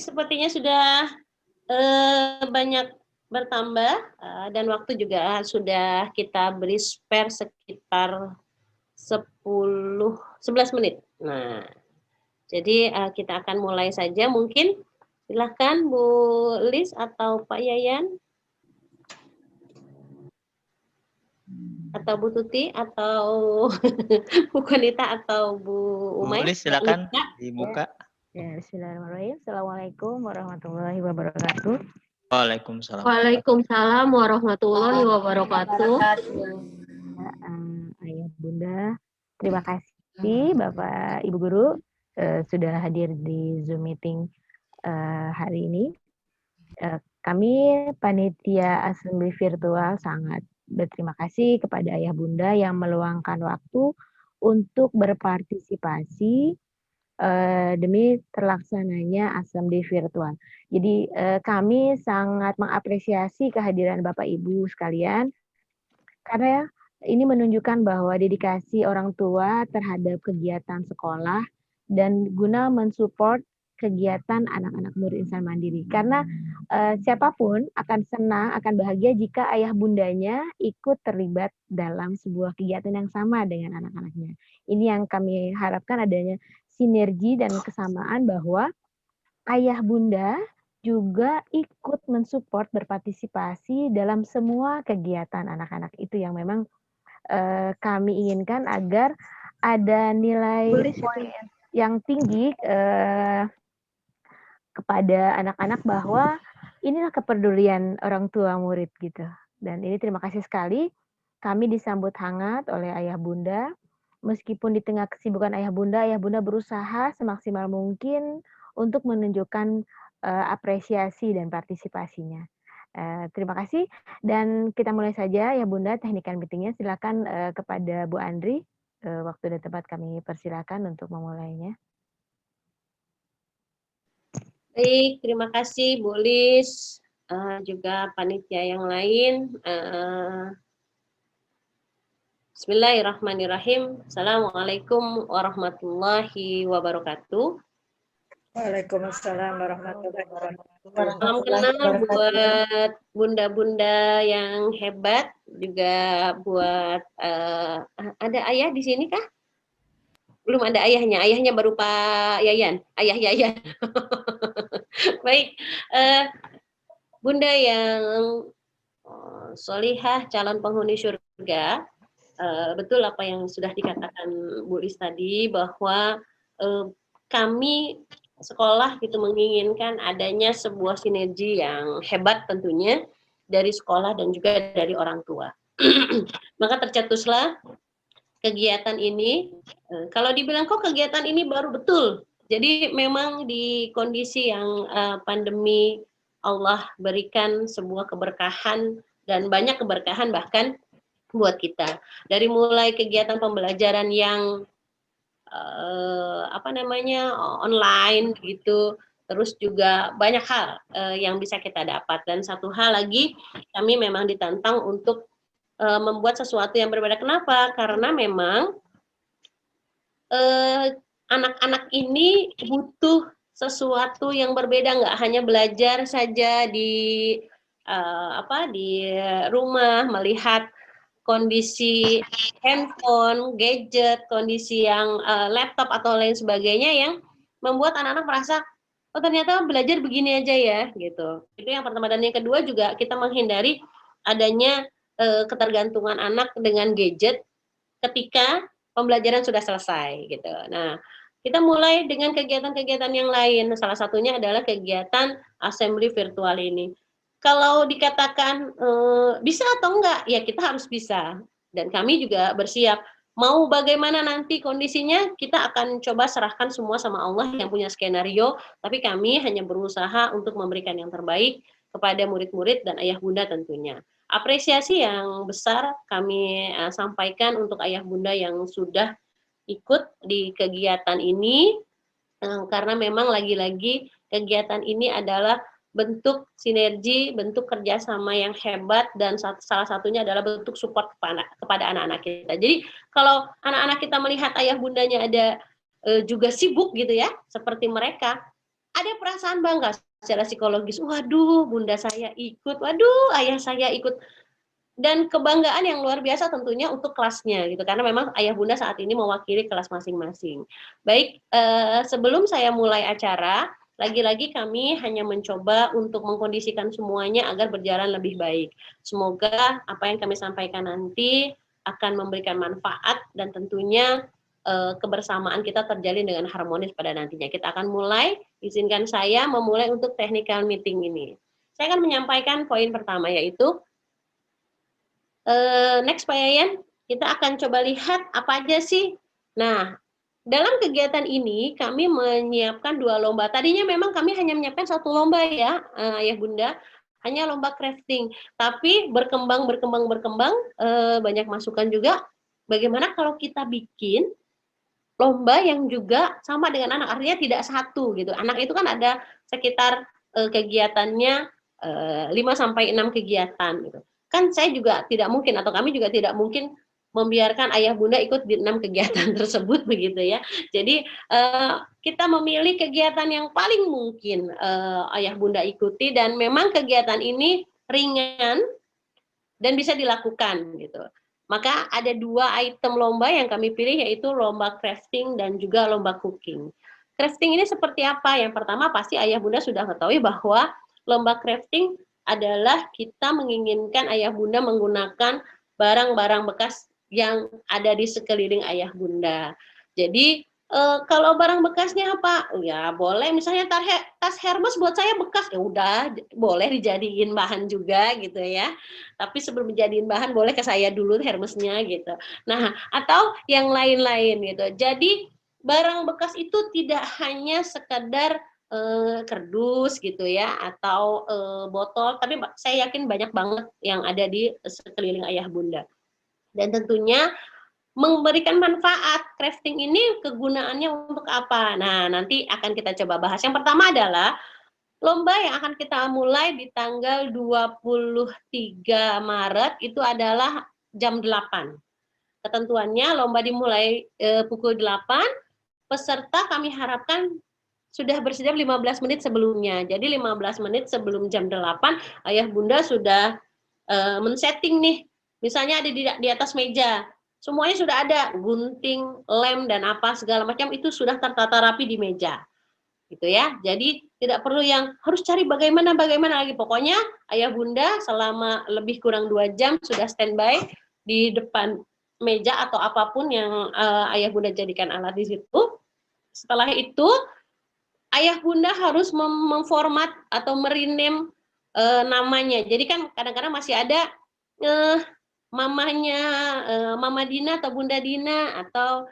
sepertinya sudah banyak bertambah dan waktu juga sudah kita beri spare sekitar 11 menit. Nah, jadi kita akan mulai saja mungkin. Silahkan Bu Lis atau Pak Yayan. Atau Bu Tuti atau Bu Konita atau Bu Umay. Bu Lis silakan dibuka. Ya, bismillahirrahmanirrahim. Assalamualaikum warahmatullahi wabarakatuh. Waalaikumsalam. Waalaikumsalam warahmatullahi wabarakatuh. Ayah Bunda, terima kasih Bapak Ibu Guru sudah hadir di Zoom meeting hari ini. Kami panitia assembly virtual sangat berterima kasih kepada Ayah Bunda yang meluangkan waktu untuk berpartisipasi demi terlaksananya assembly virtual. Jadi kami sangat mengapresiasi kehadiran Bapak Ibu sekalian karena ini menunjukkan bahwa dedikasi orang tua terhadap kegiatan sekolah dan guna mensupport kegiatan anak-anak murid insan mandiri. Karena siapapun akan senang, akan bahagia jika ayah bundanya ikut terlibat dalam sebuah kegiatan yang sama dengan anak-anaknya. Ini yang kami harapkan adanya sinergi dan kesamaan bahwa ayah bunda juga ikut mensupport berpartisipasi dalam semua kegiatan anak-anak itu yang memang kami inginkan agar ada nilai yang tinggi kepada anak-anak bahwa inilah kepedulian orang tua murid gitu. Dan ini terima kasih sekali kami disambut hangat oleh ayah bunda. Meskipun di tengah kesibukan ayah bunda berusaha semaksimal mungkin untuk menunjukkan apresiasi dan partisipasinya. Terima kasih dan kita mulai saja ya Bunda teknikan meetingnya. Silakan kepada Bu Andri, waktu dan tempat kami persilakan untuk memulainya. Baik, terima kasih Bu Lis, juga panitia yang lain. Bismillahirrahmanirrahim. Assalamualaikum warahmatullahi wabarakatuh. Waalaikumsalam warahmatullahi wabarakatuh. Salam kenal buat bunda-bunda yang hebat, juga buat ada ayah di sini kah? Belum ada ayahnya baru Pak Yayan, ayah Yayan. Baik, bunda yang solihah, calon penghuni surga. Betul apa yang sudah dikatakan Bu Lis tadi bahwa kami sekolah gitu menginginkan adanya sebuah sinergi yang hebat tentunya dari sekolah dan juga dari orang tua. Maka tercetuslah kegiatan ini. Kalau dibilang kok kegiatan ini baru betul. Jadi memang di kondisi yang pandemi Allah berikan sebuah keberkahan dan banyak keberkahan bahkan buat kita. Dari mulai kegiatan pembelajaran yang online gitu, terus juga banyak hal yang bisa kita dapat. Dan satu hal lagi, kami memang ditantang untuk membuat sesuatu yang berbeda. Kenapa? Karena memang anak-anak ini butuh sesuatu yang berbeda, nggak hanya belajar saja di rumah melihat kondisi handphone, gadget, kondisi yang laptop atau lain sebagainya yang membuat anak-anak merasa oh ternyata belajar begini aja ya gitu. Itu yang pertama, dan yang kedua juga kita menghindari adanya ketergantungan anak dengan gadget ketika pembelajaran sudah selesai gitu. Nah, kita mulai dengan kegiatan-kegiatan yang lain. Salah satunya adalah kegiatan assembly virtual ini. Kalau dikatakan bisa atau enggak, ya kita harus bisa. Dan kami juga bersiap. Mau bagaimana nanti kondisinya, kita akan coba serahkan semua sama Allah yang punya skenario, tapi kami hanya berusaha untuk memberikan yang terbaik kepada murid-murid dan ayah bunda tentunya. Apresiasi yang besar kami sampaikan untuk ayah bunda yang sudah ikut di kegiatan ini, karena memang lagi-lagi kegiatan ini adalah bentuk sinergi, bentuk kerjasama yang hebat, dan salah satunya adalah bentuk support kepada anak-anak kita. Jadi kalau anak-anak kita melihat ayah bundanya ada juga sibuk gitu ya, seperti mereka, ada perasaan bangga secara psikologis. Waduh, bunda saya ikut, waduh, ayah saya ikut. Dan kebanggaan yang luar biasa tentunya untuk kelasnya gitu, karena memang ayah bunda saat ini mewakili kelas masing-masing. Baik, sebelum saya mulai acara, lagi-lagi kami hanya mencoba untuk mengkondisikan semuanya agar berjalan lebih baik. Semoga apa yang kami sampaikan nanti akan memberikan manfaat dan tentunya kebersamaan kita terjalin dengan harmonis pada nantinya. Kita akan mulai, izinkan saya memulai untuk technical meeting ini. Saya akan menyampaikan poin pertama, yaitu next Pak Yayan, kita akan coba lihat apa aja sih. Nah, dalam kegiatan ini kami menyiapkan 2 lomba. Tadinya memang kami hanya menyiapkan 1 lomba ya, Ayah Bunda, hanya lomba crafting. Tapi berkembang, banyak masukan juga. Bagaimana kalau kita bikin lomba yang juga sama dengan anak, artinya tidak satu gitu. Anak itu kan ada sekitar kegiatannya 5 sampai 6 kegiatan gitu. Kan saya juga tidak mungkin atau kami juga tidak mungkin membiarkan ayah bunda ikut di 6 kegiatan tersebut begitu ya. Jadi kita memilih kegiatan yang paling mungkin ayah bunda ikuti, dan memang kegiatan ini ringan dan bisa dilakukan gitu. Maka ada 2 item lomba yang kami pilih, yaitu lomba crafting dan juga lomba cooking. Crafting ini seperti apa? Yang pertama pasti ayah bunda sudah ketahui bahwa lomba crafting adalah kita menginginkan ayah bunda menggunakan barang-barang bekas yang ada di sekeliling ayah bunda. Jadi kalau barang bekasnya apa? Ya boleh, misalnya tas Hermes buat saya bekas, ya udah boleh dijadiin bahan juga gitu ya. Tapi sebelum dijadiin bahan boleh ke saya dulu Hermesnya gitu. Nah, atau yang lain-lain gitu. Jadi barang bekas itu tidak hanya sekedar kardus gitu ya, atau botol, tapi saya yakin banyak banget yang ada di sekeliling ayah bunda. Dan tentunya memberikan manfaat. Crafting ini kegunaannya untuk apa? Nah, nanti akan kita coba bahas. Yang pertama adalah lomba yang akan kita mulai di tanggal 23 Maret itu adalah jam 8. Ketentuannya lomba dimulai pukul 8, peserta kami harapkan sudah bersedia 15 menit sebelumnya. Jadi 15 menit sebelum jam 8, ayah bunda sudah men-setting nih. Misalnya ada di atas meja. Semuanya sudah ada, gunting, lem, dan apa segala macam itu sudah tertata rapi di meja. Gitu ya. Jadi tidak perlu yang harus cari bagaimana lagi. Pokoknya ayah bunda selama lebih kurang 2 jam sudah standby di depan meja atau apapun yang ayah bunda jadikan alat di situ. Setelah itu ayah bunda harus memformat atau merename namanya. Jadi kan kadang-kadang masih ada mamanya Mama Dina atau Bunda Dina atau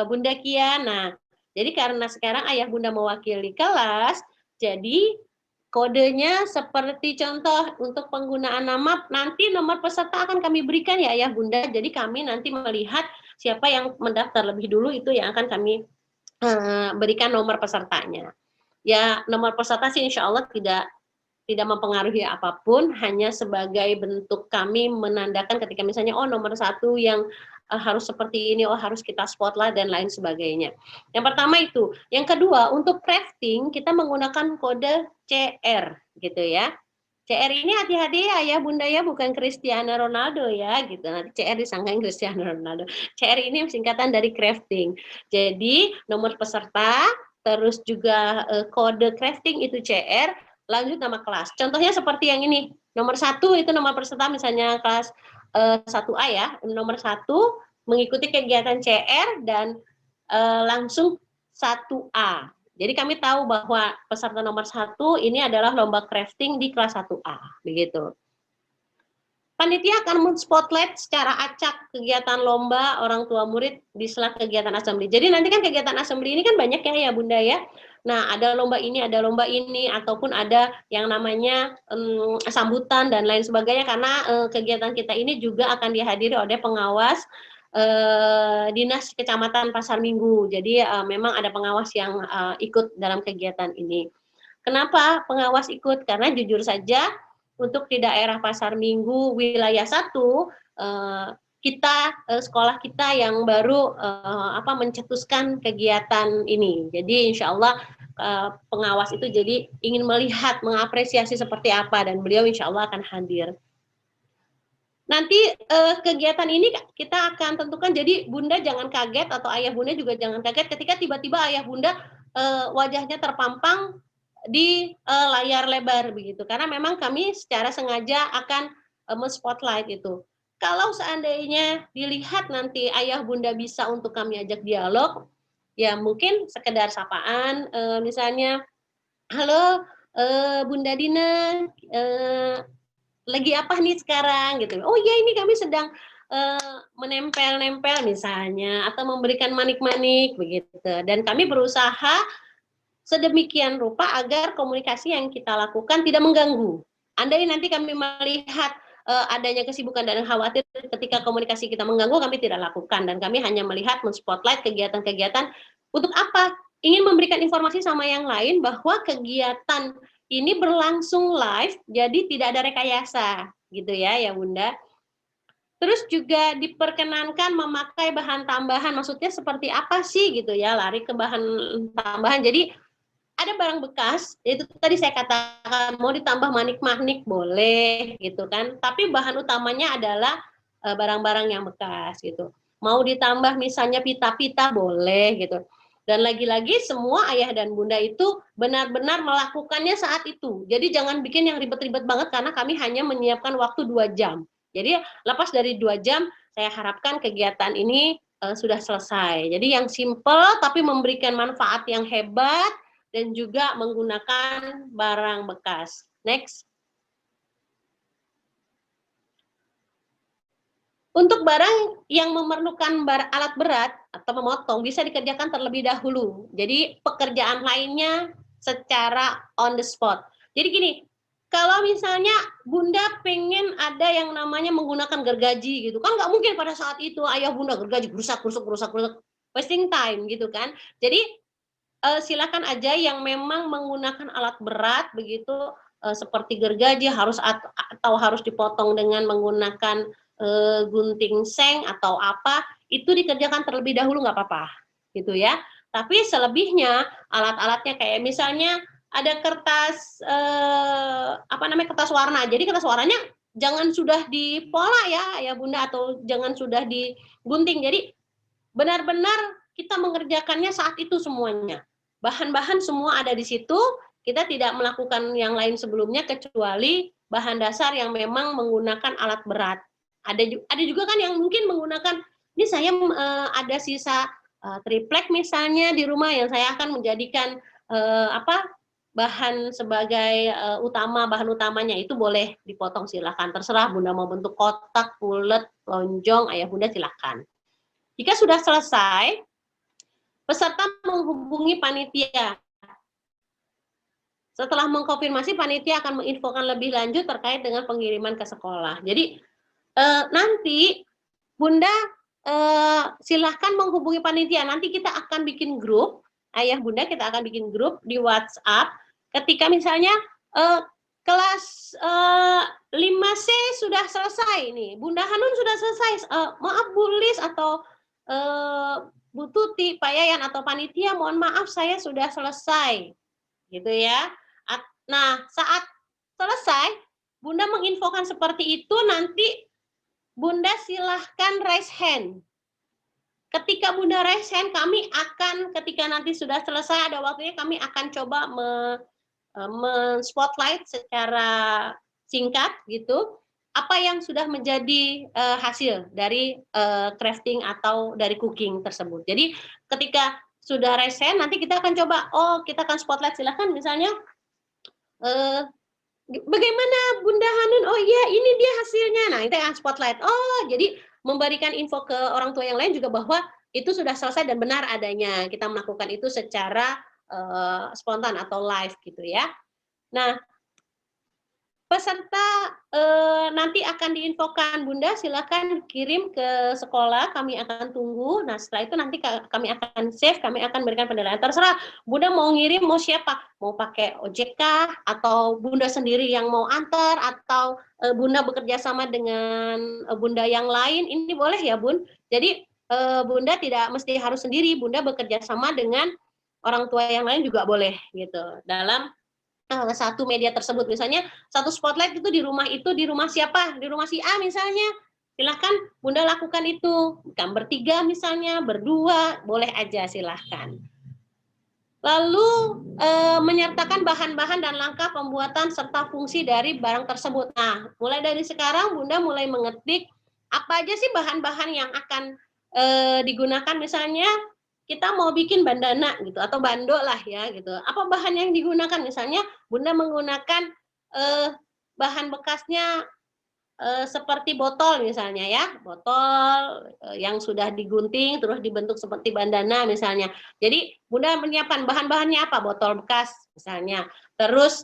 Bunda Kian. Nah, jadi karena sekarang ayah bunda mewakili kelas, jadi kodenya seperti contoh untuk penggunaan nama, nanti nomor peserta akan kami berikan ya ayah bunda. Jadi kami nanti melihat siapa yang mendaftar lebih dulu, itu yang akan kami berikan nomor pesertanya. Ya, nomor peserta sih insya Allah tidak mempengaruhi apapun, hanya sebagai bentuk kami menandakan ketika misalnya nomor 1 yang harus seperti ini, harus kita spotlight dan lain sebagainya. Yang pertama itu. Yang kedua, untuk crafting kita menggunakan kode CR gitu ya. CR ini hati-hati ya bunda ya, bukan Cristiano Ronaldo ya gitu. Nanti CR disangkain Cristiano Ronaldo. CR ini singkatan dari crafting. Jadi nomor peserta, terus juga kode crafting itu CR, lanjut nama kelas. Contohnya seperti yang ini. Nomor 1 itu nomor peserta misalnya kelas 1A ya. Nomor 1 mengikuti kegiatan CR dan langsung 1A. Jadi kami tahu bahwa peserta nomor 1 ini adalah lomba crafting di kelas 1A. Begitu. Panitia akan men-spotlight secara acak kegiatan lomba orang tua murid di sela kegiatan assembly. Jadi nanti kan kegiatan assembly ini kan banyak ya bunda ya. Nah, ada lomba ini, ataupun ada yang namanya sambutan dan lain sebagainya, karena kegiatan kita ini juga akan dihadiri oleh pengawas Dinas Kecamatan Pasar Minggu. Jadi memang ada pengawas yang ikut dalam kegiatan ini. Kenapa pengawas ikut? Karena jujur saja untuk di daerah Pasar Minggu wilayah 1 kita sekolah kita yang baru mencetuskan kegiatan ini. Jadi insya Allah pengawas itu jadi ingin melihat, mengapresiasi seperti apa, dan beliau insya Allah akan hadir. Nanti kegiatan ini kita akan tentukan, jadi Bunda jangan kaget atau Ayah Bunda juga jangan kaget ketika tiba-tiba Ayah Bunda wajahnya terpampang di layar lebar begitu, karena memang kami secara sengaja akan men-spotlight itu. Kalau seandainya dilihat nanti Ayah Bunda bisa untuk kami ajak dialog, ya mungkin sekedar sapaan, misalnya, halo Bunda Dina, lagi apa nih sekarang gitu. Oh iya, ini kami sedang menempel-nempel misalnya, atau memberikan manik-manik begitu. Dan kami berusaha sedemikian rupa agar komunikasi yang kita lakukan tidak mengganggu. Andai nanti kami melihat adanya kesibukan dan khawatir ketika komunikasi kita mengganggu, kami tidak lakukan, dan kami hanya melihat men-spotlight kegiatan-kegiatan untuk apa? Ingin memberikan informasi sama yang lain bahwa kegiatan ini berlangsung live, jadi tidak ada rekayasa, gitu ya Bunda. Terus juga diperkenankan memakai bahan tambahan, maksudnya seperti apa sih gitu ya, lari ke bahan tambahan. Jadi ada barang bekas, itu tadi saya katakan mau ditambah manik-manik boleh gitu kan, tapi bahan utamanya adalah barang-barang yang bekas gitu. Mau ditambah misalnya pita-pita boleh gitu. Dan lagi-lagi semua ayah dan bunda itu benar-benar melakukannya saat itu. Jadi jangan bikin yang ribet-ribet banget, karena kami hanya menyiapkan waktu 2 jam. Jadi lepas dari 2 jam, saya harapkan kegiatan ini sudah selesai. Jadi yang simple tapi memberikan manfaat yang hebat, dan juga menggunakan barang bekas. Next. Untuk barang yang memerlukan alat berat atau memotong bisa dikerjakan terlebih dahulu. Jadi pekerjaan lainnya secara on the spot. Jadi gini, kalau misalnya Bunda pengen ada yang namanya menggunakan gergaji gitu, kan nggak mungkin pada saat itu ayah Bunda gergaji rusak, wasting time gitu kan. Jadi silakan aja yang memang menggunakan alat berat begitu, seperti gergaji atau harus dipotong dengan menggunakan gunting seng atau apa, itu dikerjakan terlebih dahulu nggak apa-apa gitu ya. Tapi selebihnya alat-alatnya kayak misalnya ada kertas kertas warna. Jadi kertas warnanya jangan sudah dipola ya Bunda, atau jangan sudah digunting. Jadi benar-benar kita mengerjakannya saat itu semuanya. Bahan-bahan semua ada di situ, kita tidak melakukan yang lain sebelumnya kecuali bahan dasar yang memang menggunakan alat berat. Ada juga kan yang mungkin menggunakan, ini saya ada sisa triplek misalnya di rumah yang saya akan menjadikan bahan sebagai bahan utamanya, itu boleh dipotong, silahkan, terserah Bunda mau bentuk kotak, bulat, lonjong, ayah Bunda silahkan. Jika sudah selesai, peserta menghubungi panitia. Setelah mengkonfirmasi, panitia akan menginfokan lebih lanjut terkait dengan pengiriman ke sekolah. Jadi nanti Bunda silahkan menghubungi panitia. Nanti kita akan bikin grup, ayah Bunda kita akan bikin grup di WhatsApp. Ketika misalnya kelas 5C sudah selesai nih, Bunda Hanun sudah selesai, maaf Bu Lis atau Bu Tuti, Pak Yayan atau panitia, mohon maaf saya sudah selesai, gitu ya. Nah, saat selesai, Bunda menginfokan seperti itu, nanti Bunda silahkan raise hand. Ketika Bunda raise hand, kami akan, ketika nanti sudah selesai, ada waktunya, kami akan coba men-spotlight secara singkat, gitu, apa yang sudah menjadi hasil dari crafting atau dari cooking tersebut. Jadi ketika sudah raise hand, nanti kita akan coba, kita akan spotlight, silahkan misalnya, bagaimana Bunda Hanun, oh iya ini dia hasilnya, nah itu yang spotlight. Jadi memberikan info ke orang tua yang lain juga bahwa itu sudah selesai dan benar adanya, kita melakukan itu secara spontan atau live gitu ya. Nah, peserta nanti akan diinfokan, Bunda silakan kirim ke sekolah, kami akan tunggu. Nah setelah itu nanti kami akan save, kami akan berikan penilaian. Terserah Bunda mau ngirim mau siapa, mau pakai ojek kah, atau Bunda sendiri yang mau antar, atau Bunda bekerja sama dengan Bunda yang lain, ini boleh ya Bun. Jadi Bunda tidak mesti harus sendiri, Bunda bekerja sama dengan orang tua yang lain juga boleh gitu dalam satu media tersebut. Misalnya satu spotlight itu di rumah siapa, di rumah si A misalnya, silahkan Bunda lakukan itu, bukan bertiga misalnya, berdua, boleh aja silahkan. Lalu menyertakan bahan-bahan dan langkah pembuatan serta fungsi dari barang tersebut. Nah, mulai dari sekarang Bunda mulai mengetik apa aja sih bahan-bahan yang akan digunakan. Misalnya kita mau bikin bandana gitu atau bando lah ya gitu. Apa bahan yang digunakan? Misalnya Bunda menggunakan bahan bekasnya seperti botol misalnya ya, botol yang sudah digunting terus dibentuk seperti bandana misalnya. Jadi Bunda menyiapkan bahan-bahannya apa? Botol bekas misalnya. Terus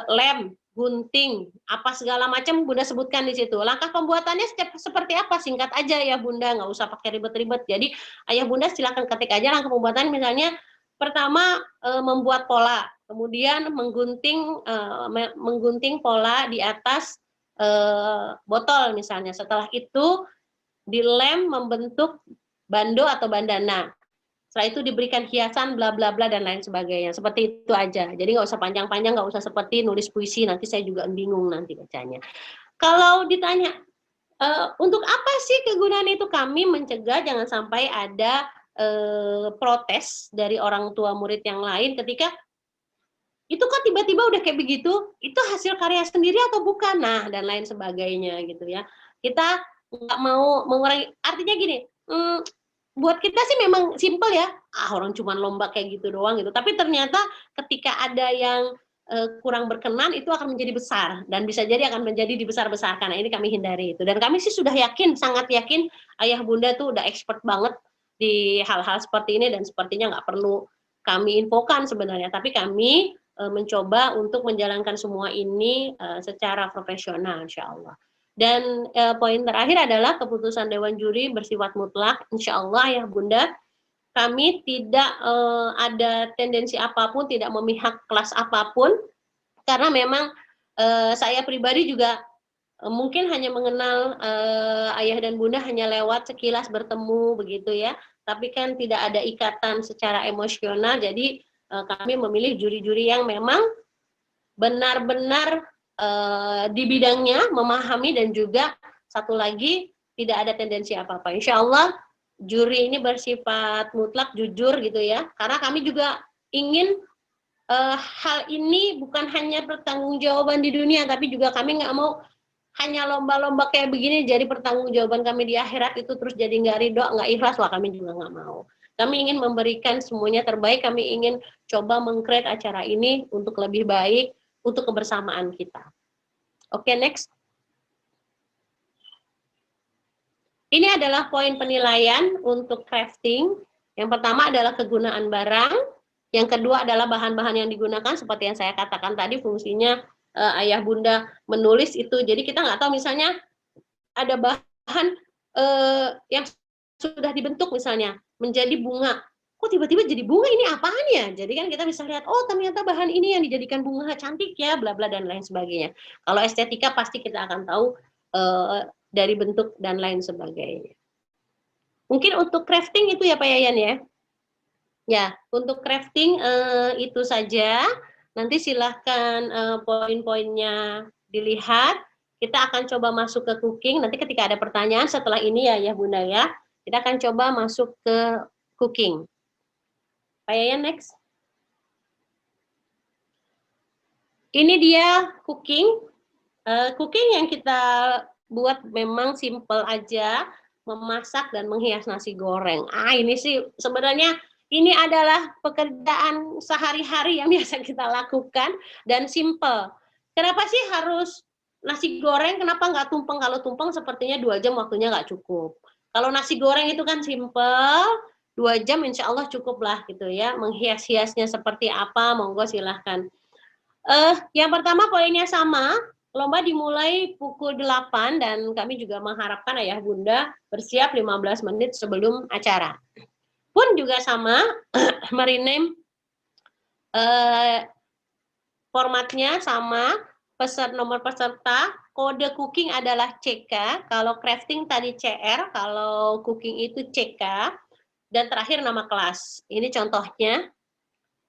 lem, gunting, apa segala macam Bunda sebutkan di situ. Langkah pembuatannya seperti apa? Singkat aja ya Bunda, nggak usah pakai ribet-ribet. Jadi ayah Bunda silakan ketik aja langkah pembuatan. Misalnya pertama membuat pola, kemudian menggunting pola di atas botol misalnya. Setelah itu dilem membentuk bando atau bandana. Setelah itu diberikan hiasan bla bla bla dan lain sebagainya. Seperti itu aja. Jadi nggak usah panjang-panjang, nggak usah seperti nulis puisi. Nanti saya juga bingung nanti bacanya. Kalau ditanya untuk apa sih kegunaan itu, kami mencegah jangan sampai ada protes dari orang tua murid yang lain ketika itu kan tiba-tiba udah kayak begitu, itu hasil karya sendiri atau bukan, nah dan lain sebagainya gitu ya. Kita nggak mau mengurangi, artinya gini, buat kita sih memang simpel ya, orang cuma lomba kayak gitu doang gitu, tapi ternyata ketika ada yang kurang berkenan itu akan menjadi besar dan bisa jadi akan menjadi dibesar-besarkan. Nah, ini kami hindari itu, dan kami sih sudah yakin, sangat yakin ayah bunda tuh udah expert banget di hal-hal seperti ini dan sepertinya nggak perlu kami infokan sebenarnya, tapi kami mencoba untuk menjalankan semua ini secara profesional insya Allah. Dan poin terakhir adalah keputusan Dewan Juri bersifat mutlak, insya Allah ya Bunda, kami tidak ada tendensi apapun, tidak memihak kelas apapun, karena memang saya pribadi juga mungkin hanya mengenal ayah dan bunda hanya lewat sekilas bertemu begitu ya, tapi kan tidak ada ikatan secara emosional, jadi kami memilih juri-juri yang memang benar-benar di bidangnya memahami, dan juga satu lagi tidak ada tendensi apa-apa. Insya Allah juri ini bersifat mutlak, jujur gitu ya, karena kami juga ingin hal ini bukan hanya pertanggungjawaban di dunia, tapi juga kami nggak mau hanya lomba-lomba kayak begini jadi pertanggungjawaban kami di akhirat itu terus jadi nggak ridho, nggak ikhlas, lah kami juga nggak mau. Kami ingin memberikan semuanya terbaik, kami ingin coba meng-create acara ini untuk lebih baik, untuk kebersamaan kita. Oke, next. Ini adalah poin penilaian untuk crafting. Yang pertama adalah kegunaan barang. Yang kedua adalah bahan-bahan yang digunakan, seperti yang saya katakan tadi, fungsinya ayah bunda menulis itu. Jadi kita nggak tahu misalnya ada bahan yang sudah dibentuk misalnya menjadi bunga. Kok tiba-tiba jadi bunga, ini apaan ya? Jadi kan kita bisa lihat, oh ternyata bahan ini yang dijadikan bunga cantik ya, bla bla dan lain sebagainya. Kalau estetika pasti kita akan tahu dari bentuk dan lain sebagainya. Mungkin untuk crafting itu ya Pak Yayan ya. Ya, untuk crafting itu saja. Nanti silahkan poin-poinnya dilihat. Kita akan coba masuk ke cooking. Nanti ketika ada pertanyaan setelah ini ya Bunda ya, kita akan coba masuk ke cooking. Pak Yayan, next. Ini dia cooking. Cooking yang kita buat memang simple aja, memasak dan menghias nasi goreng. Ini sih sebenarnya ini adalah pekerjaan sehari-hari yang biasa kita lakukan dan simple. Kenapa sih harus nasi goreng? Kenapa nggak tumpeng? Kalau tumpeng sepertinya 2 jam waktunya nggak cukup. Kalau nasi goreng itu kan simple, 2 jam insya Allah cukup lah gitu ya. Menghias-hiasnya seperti apa? Monggo silahkan. Yang pertama poinnya sama. Lomba dimulai pukul 8 dan kami juga mengharapkan ayah bunda bersiap 15 menit sebelum acara. Pun juga sama, merename formatnya sama, nomor peserta, kode cooking adalah CK, kalau crafting tadi CR, kalau cooking itu CK, dan terakhir nama kelas. Ini contohnya.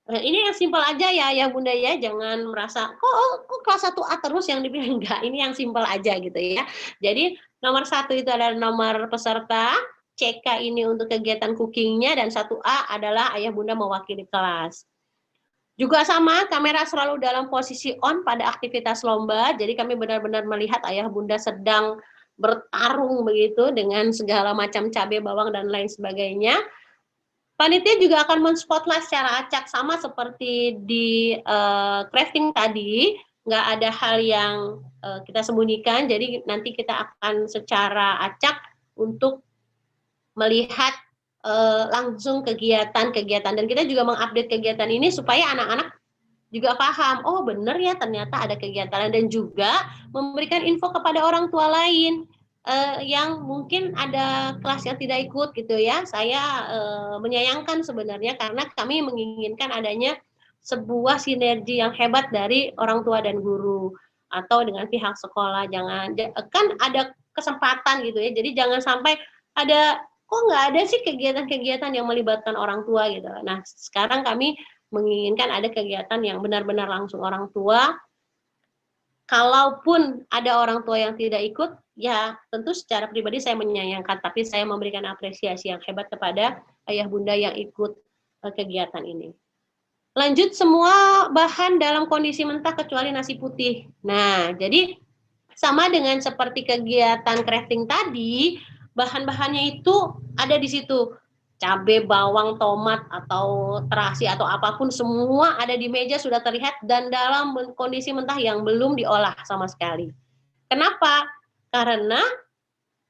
Ini yang simpel aja ya bunda ya, jangan merasa kok kelas 1A terus yang dipilih, enggak, ini yang simpel aja gitu ya. Jadi nomor 1 itu adalah nomor peserta, CK ini untuk kegiatan cookingnya, dan 1A adalah ayah bunda mewakili kelas. Juga sama, kamera selalu dalam posisi on pada aktivitas lomba, jadi kami benar-benar melihat ayah bunda sedang bertarung begitu dengan segala macam cabai, bawang, dan lain sebagainya. Panitia juga akan men-spotlight secara acak sama seperti di crafting tadi, nggak ada hal yang kita sembunyikan, jadi nanti kita akan secara acak untuk melihat langsung kegiatan-kegiatan, dan kita juga mengupdate kegiatan ini supaya anak-anak juga paham, oh benar ya ternyata ada kegiatan, dan juga memberikan info kepada orang tua lain yang mungkin ada kelas yang tidak ikut gitu ya. Saya menyayangkan sebenarnya karena kami menginginkan adanya sebuah sinergi yang hebat dari orang tua dan guru atau dengan pihak sekolah. Kan ada kesempatan gitu ya, jadi jangan sampai ada kok nggak ada sih kegiatan-kegiatan yang melibatkan orang tua gitu. Nah sekarang kami menginginkan ada kegiatan yang benar-benar langsung orang tua. Kalaupun ada orang tua yang tidak ikut, ya tentu secara pribadi saya menyayangkan, tapi saya memberikan apresiasi yang hebat kepada ayah bunda yang ikut kegiatan ini. Lanjut, semua bahan dalam kondisi mentah kecuali nasi putih. Nah, jadi sama dengan seperti kegiatan crafting tadi, bahan-bahannya itu ada di situ. Cabai, bawang, tomat, atau terasi, atau apapun, semua ada di meja sudah terlihat dan dalam kondisi mentah yang belum diolah sama sekali. Kenapa? Karena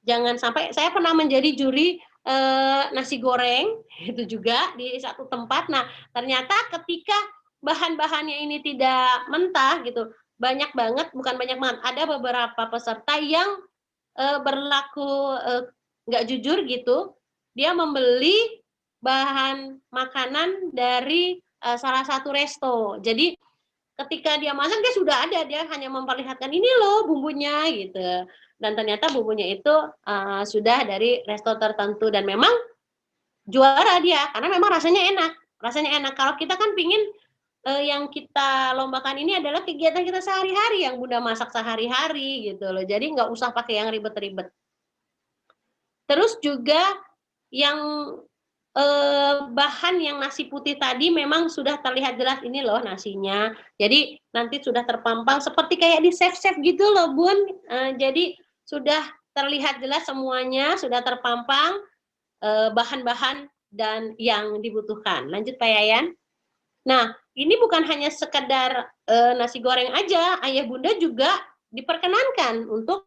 jangan sampai, saya pernah menjadi juri nasi goreng, itu juga di satu tempat. Nah, ternyata ketika bahan-bahannya ini tidak mentah gitu, banyak banget, bukan banyak banget, ada beberapa peserta yang berlaku nggak jujur gitu. Dia membeli bahan makanan dari salah satu resto. Jadi ketika dia masak dia sudah ada, dia hanya memperlihatkan ini loh bumbunya gitu. Dan ternyata bumbunya itu sudah dari resto tertentu dan memang juara dia karena memang rasanya enak. Rasanya enak. Kalau kita kan pingin yang kita lombakan ini adalah kegiatan kita sehari-hari yang bunda masak sehari-hari gitu loh. Jadi nggak usah pakai yang ribet-ribet. Terus juga yang bahan yang nasi putih tadi memang sudah terlihat jelas ini loh nasinya. Jadi nanti sudah terpampang seperti kayak di chef-chef gitu loh Bun. Jadi sudah terlihat jelas semuanya, sudah terpampang bahan-bahan dan yang dibutuhkan. Lanjut Pak Yayan. Nah, ini bukan hanya sekedar nasi goreng aja, ayah bunda juga diperkenankan untuk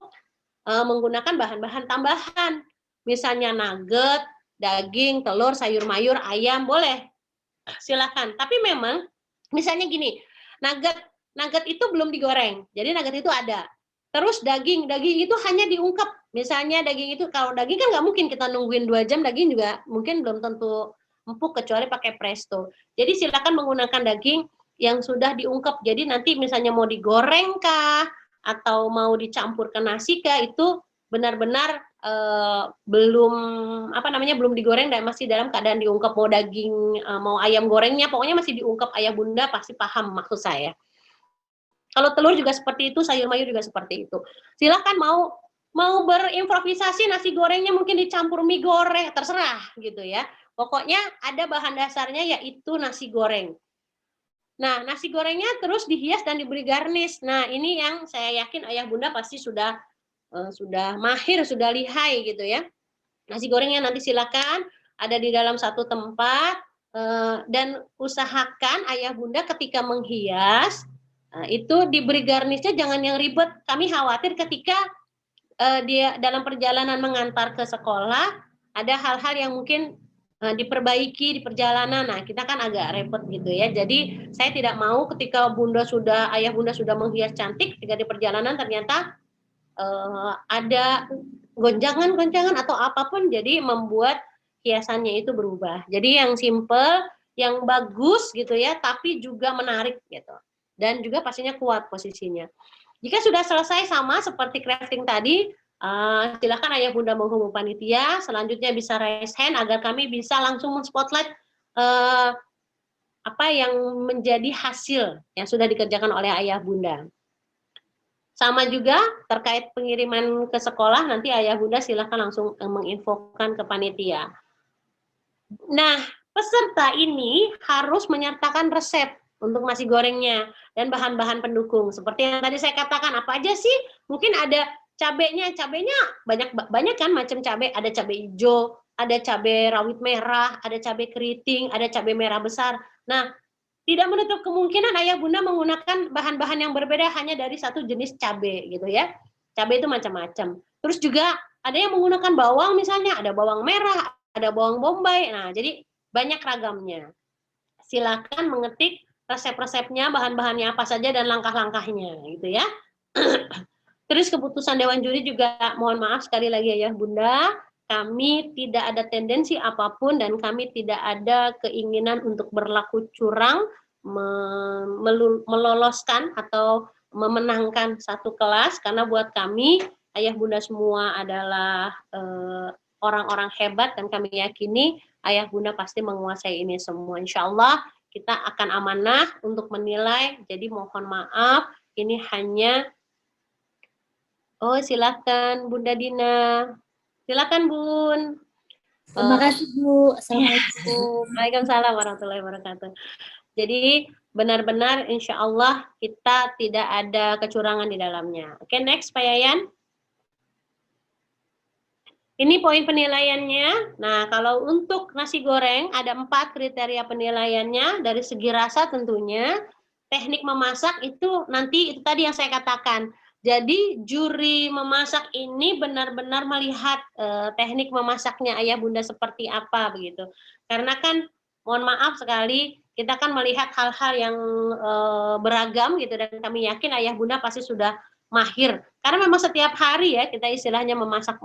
menggunakan bahan-bahan tambahan. Misalnya nugget, daging, telur, sayur mayur, ayam, boleh. Silakan. Tapi memang misalnya gini, nugget itu belum digoreng. Jadi nugget itu ada. Terus daging itu hanya diungkep. Misalnya daging itu, kalau daging kan nggak mungkin kita nungguin 2 jam, daging juga mungkin belum tentu empuk kecuali pakai presto. Jadi silakan menggunakan daging yang sudah diungkep. Jadi nanti misalnya mau digoreng kah atau mau dicampur ke nasi kah, itu benar-benar belum digoreng dan masih dalam keadaan diungkep. Mau daging, mau ayam gorengnya, pokoknya masih diungkep. Ayah bunda pasti paham maksud saya. Kalau telur juga seperti itu, sayur mayur juga seperti itu. Silakan mau berimprovisasi nasi gorengnya mungkin dicampur mie goreng, terserah gitu ya. Pokoknya ada bahan dasarnya yaitu nasi goreng. Nah, nasi gorengnya terus dihias dan diberi garnish. Nah, ini yang saya yakin ayah bunda pasti sudah mahir, sudah lihai gitu ya. Nasi gorengnya nanti silakan ada di dalam satu tempat dan usahakan ayah bunda ketika menghias itu diberi garnishnya jangan yang ribet. Kami khawatir ketika dia dalam perjalanan mengantar ke sekolah ada hal-hal yang mungkin diperbaiki di perjalanan. Nah, kita kan agak repot gitu ya. Jadi saya tidak mau ketika ayah bunda sudah menghias cantik, ketika di perjalanan ternyata ada gonjangan-gonjangan atau apapun, jadi membuat hiasannya itu berubah. Jadi yang simple, yang bagus gitu ya, tapi juga menarik gitu. Dan juga pastinya kuat posisinya. Jika sudah selesai sama seperti crafting tadi, silakan ayah bunda menghubungi panitia, selanjutnya bisa raise hand agar kami bisa langsung men-spotlight apa yang menjadi hasil yang sudah dikerjakan oleh ayah bunda. Sama juga terkait pengiriman ke sekolah, nanti ayah bunda silakan langsung menginfokan ke panitia. Nah, peserta ini harus menyertakan resep untuk nasi gorengnya dan bahan-bahan pendukung. Seperti yang tadi saya katakan, apa aja sih? Mungkin ada cabenya banyak kan macam cabai, ada cabai hijau, ada cabai rawit merah, ada cabai keriting, ada cabai merah besar. Nah, tidak menutup kemungkinan ayah bunda menggunakan bahan-bahan yang berbeda hanya dari satu jenis cabai gitu ya. Cabai itu macam-macam. Terus juga ada yang menggunakan bawang misalnya, ada bawang merah, ada bawang bombay. Nah, jadi banyak ragamnya. Silakan mengetik resep-resepnya, bahan-bahannya apa saja dan langkah-langkahnya gitu ya. Terus keputusan Dewan Juri juga mohon maaf sekali lagi ayah bunda, kami tidak ada tendensi apapun dan kami tidak ada keinginan untuk berlaku curang, meloloskan atau memenangkan satu kelas, karena buat kami ayah bunda semua adalah orang-orang hebat dan kami yakini ayah bunda pasti menguasai ini semua. Insya Allah kita akan amanah untuk menilai, jadi mohon maaf ini hanya. Oh, silakan Bunda Dina. Silakan Bun. Terima kasih Bu. Assalamualaikum. Waalaikumsalam warahmatullahi wabarakatuh. Jadi benar-benar insya Allah kita tidak ada kecurangan di dalamnya. Oke, next Pak Yayan. Ini poin penilaiannya. Nah, kalau untuk nasi goreng ada 4 kriteria penilaiannya. Dari segi rasa tentunya, teknik memasak itu nanti itu tadi yang saya katakan. Jadi juri memasak ini benar-benar melihat teknik memasaknya ayah bunda seperti apa begitu. Karena kan mohon maaf sekali kita kan melihat hal-hal yang beragam gitu dan kami yakin ayah bunda pasti sudah mahir. Karena memang setiap hari ya kita istilahnya memasak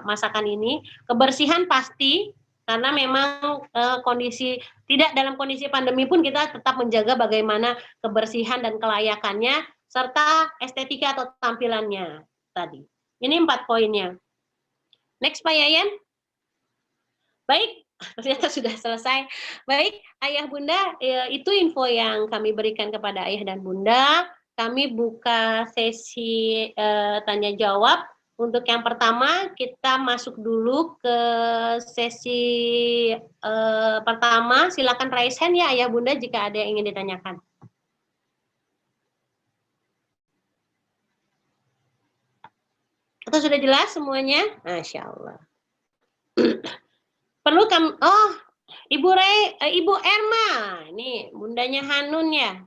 masakan ini, kebersihan pasti karena memang kondisi tidak dalam kondisi pandemi pun kita tetap menjaga bagaimana kebersihan dan kelayakannya serta estetika atau tampilannya tadi. Ini 4 poinnya. Next Pak Yayan. Baik, ternyata sudah selesai. Baik, ayah bunda, itu info yang kami berikan kepada ayah dan bunda. Kami buka sesi tanya jawab. Untuk yang pertama, kita masuk dulu ke sesi pertama. Silakan raise hand ya ayah bunda jika ada yang ingin ditanyakan. Atau sudah jelas semuanya? Masya Allah. Perlu kamu, Ibu Erma, ini bundanya Hanun ya.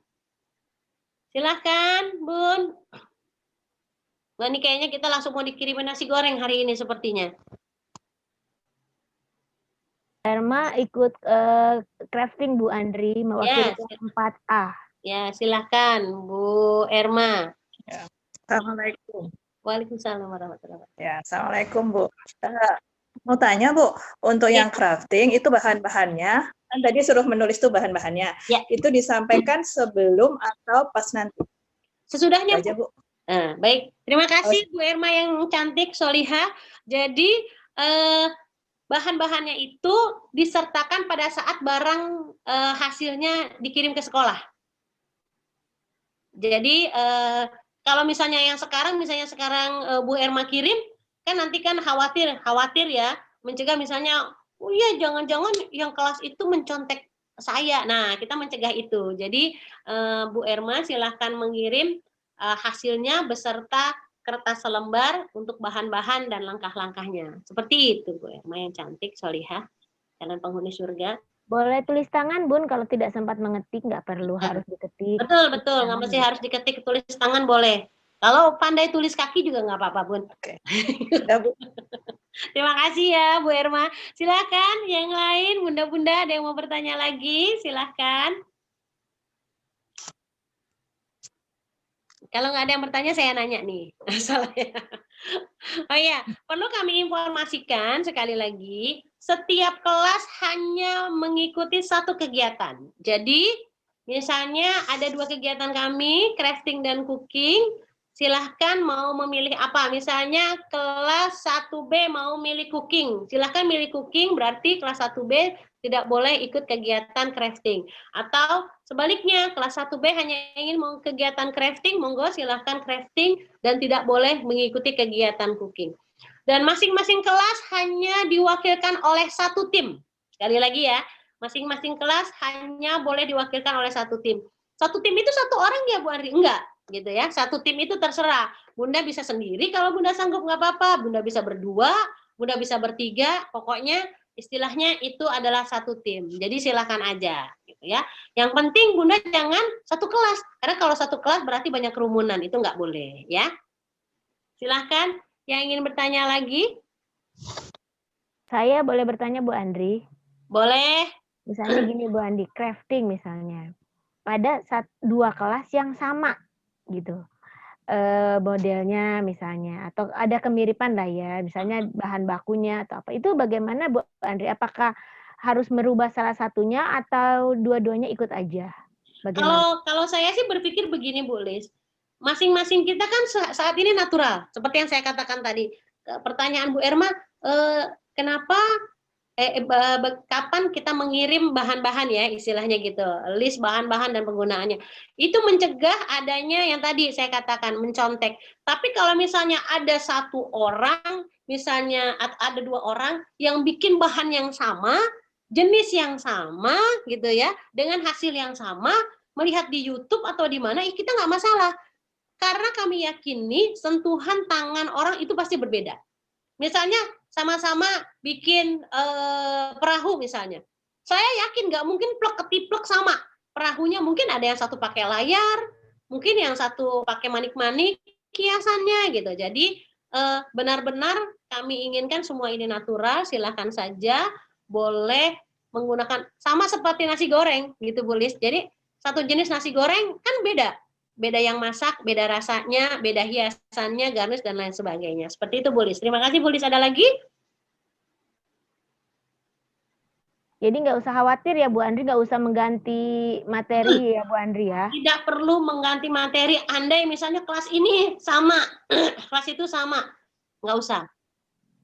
Silahkan, Bun. Nah, ini kayaknya kita langsung mau dikirimin nasi goreng hari ini sepertinya. Erma ikut crafting Bu Andri, mewakili kelas 4A. Ya, silahkan Bu Erma. Ya. Assalamualaikum. Waalaikumsalam warahmatullahi wabarakatuh. Ya, Assalamualaikum Bu. Mau tanya Bu, untuk yang crafting itu bahan-bahannya, kan tadi suruh menulis tuh bahan-bahannya. Ya. Itu disampaikan sebelum atau pas nanti? Sesudahnya aja, Bu. Nah, baik, terima kasih Bu Erma yang cantik, solihah. Jadi bahan-bahannya itu disertakan pada saat barang hasilnya dikirim ke sekolah. Jadi kalau misalnya sekarang Bu Erma kirim, kan nanti kan khawatir ya, mencegah misalnya, oh iya jangan-jangan yang kelas itu mencontek saya. Nah, kita mencegah itu. Jadi Bu Erma silahkan mengirim hasilnya beserta kertas selembar untuk bahan-bahan dan langkah-langkahnya. Seperti itu Bu Erma yang cantik, solihah, calon penghuni surga. Boleh tulis tangan, Bun, kalau tidak sempat mengetik, nggak perlu harus diketik. Betul, nggak mesti harus diketik, tulis tangan boleh. Kalau pandai tulis kaki juga nggak apa-apa, Bun. Oke. Udah, Bu. Terima kasih ya Bu Erma. Silakan yang lain, bunda-bunda ada yang mau bertanya lagi, silakan. Kalau nggak ada yang bertanya, saya nanya nih. Soalnya. Oh iya, perlu kami informasikan sekali lagi, setiap kelas hanya mengikuti satu kegiatan. Jadi, misalnya ada 2 kegiatan kami, crafting dan cooking, silahkan mau memilih apa. Misalnya kelas 1B mau milih cooking, silahkan milih cooking, berarti kelas 1B tidak boleh ikut kegiatan crafting. Atau sebaliknya, kelas 1B hanya ingin mau kegiatan crafting, monggo silahkan crafting dan tidak boleh mengikuti kegiatan cooking. Dan masing-masing kelas hanya diwakilkan oleh satu tim. Sekali lagi ya, masing-masing kelas hanya boleh diwakilkan oleh satu tim. Satu tim itu satu orang ya Bu Andri? Enggak, gitu ya. Satu tim itu terserah. Bunda bisa sendiri kalau Bunda sanggup nggak apa-apa. Bunda bisa berdua, Bunda bisa bertiga. Pokoknya istilahnya itu adalah satu tim. Jadi silakan aja, gitu ya. Yang penting Bunda jangan satu kelas. Karena kalau satu kelas berarti banyak kerumunan, itu nggak boleh, ya. Silahkan yang ingin bertanya lagi. Saya boleh bertanya Bu Andri? Boleh. Misalnya gini Bu Andri, crafting misalnya. Pada 2 kelas yang sama gitu. Modelnya misalnya atau ada kemiripan lah ya, misalnya bahan bakunya atau apa. Itu bagaimana Bu Andri? Apakah harus merubah salah satunya atau dua-duanya ikut aja? Bagaimana? Kalau saya sih berpikir begini Bu Lis, masing-masing kita kan saat ini natural, seperti yang saya katakan tadi. Pertanyaan Bu Erma, kenapa kapan kita mengirim bahan-bahan ya, istilahnya gitu, list bahan-bahan dan penggunaannya. Itu mencegah adanya yang tadi saya katakan, mencontek. Tapi kalau misalnya ada satu orang, misalnya ada 2 orang yang bikin bahan yang sama, jenis yang sama gitu ya, dengan hasil yang sama, melihat di YouTube atau di mana, kita nggak masalah. Karena kami yakini sentuhan tangan orang itu pasti berbeda. Misalnya sama-sama bikin perahu misalnya. Saya yakin nggak mungkin plek ketiplek sama. Perahunya mungkin ada yang satu pakai layar, mungkin yang satu pakai manik-manik hiasannya gitu. Jadi benar-benar kami inginkan semua ini natural, silakan saja boleh menggunakan sama seperti nasi goreng gitu Bu Lis. Jadi satu jenis nasi goreng kan beda. Beda yang masak, beda rasanya, beda hiasannya, garnish, dan lain sebagainya. Seperti itu, Bu Lis. Terima kasih, Bu Lis. Ada lagi? Jadi nggak usah khawatir ya Bu Andri, nggak usah mengganti materi ya Bu Andri ya? Tidak perlu mengganti materi. Andai misalnya kelas ini sama, kelas itu sama. Nggak usah.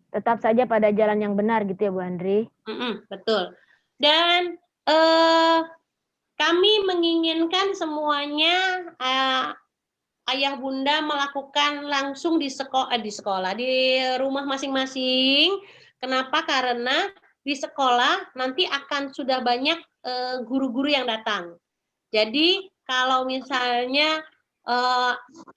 Tetap saja pada jalan yang benar gitu ya Bu Andri? Betul. Dan kami menginginkan semuanya ayah bunda melakukan langsung di sekolah, di rumah masing-masing. Kenapa? Karena di sekolah nanti akan sudah banyak guru-guru yang datang. Jadi kalau misalnya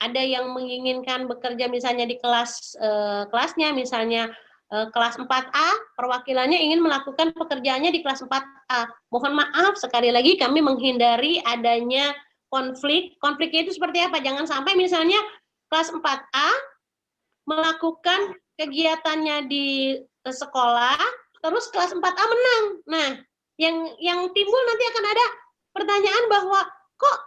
ada yang menginginkan bekerja misalnya di kelasnya, misalnya kelas 4A, perwakilannya ingin melakukan pekerjaannya di kelas 4A. Mohon maaf, sekali lagi kami menghindari adanya konflik. Konfliknya itu seperti apa? Jangan sampai misalnya kelas 4A melakukan kegiatannya di sekolah, terus kelas 4A menang. Nah, yang timbul nanti akan ada pertanyaan bahwa kok